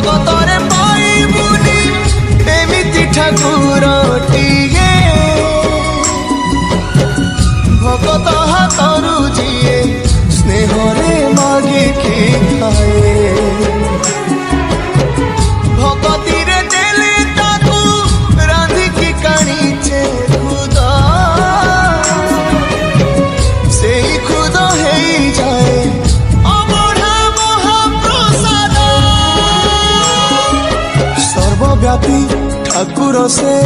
जगतरे पाइबुनी एमिति ठाकुरटिए भगत हाथरू जीए स्नेहरे मागे खाए भगती रे देले ताकू रांधिकी काणीचे खुद से खुद हे जाए अबढ़ा महाप्रसाद सर्वव्यापी ठाकुर से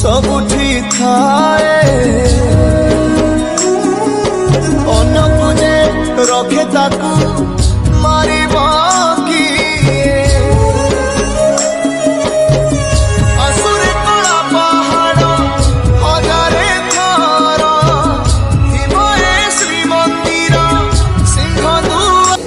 सबुठी थाए अन्नकु जे रखे ताकू मारिब किए असुरे कला पहाड़ हजारे थर हिमये श्रीमंदिर सिंहदुआर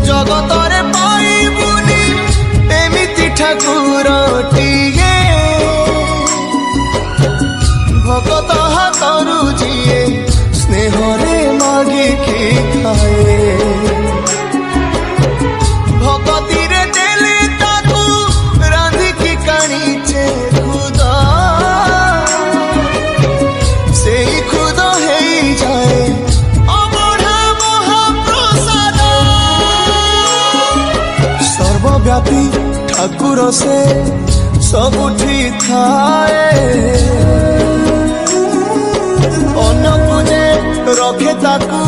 जगतरे पाइबुनी एमिति ठाकुरटिए भगत हाथरू जीए स्नेहरे ମାଗିକି ଖାଏ ଭଗତିରେ ଦେଲେ ତାକୁ ରାନ୍ଧିକି କାଣିଛେ ଖୁଦ ସେଇ ଖୁଦ ହେଇଯାଏ ଅବଢା ମହାପ୍ରସାଦ ସର୍ବବ୍ୟାପୀ ଠାକୁର ସେ ସବୁଠି ଥାଏ ଅନ୍ନ ପୂଜେ ରଖେ ତାକୁ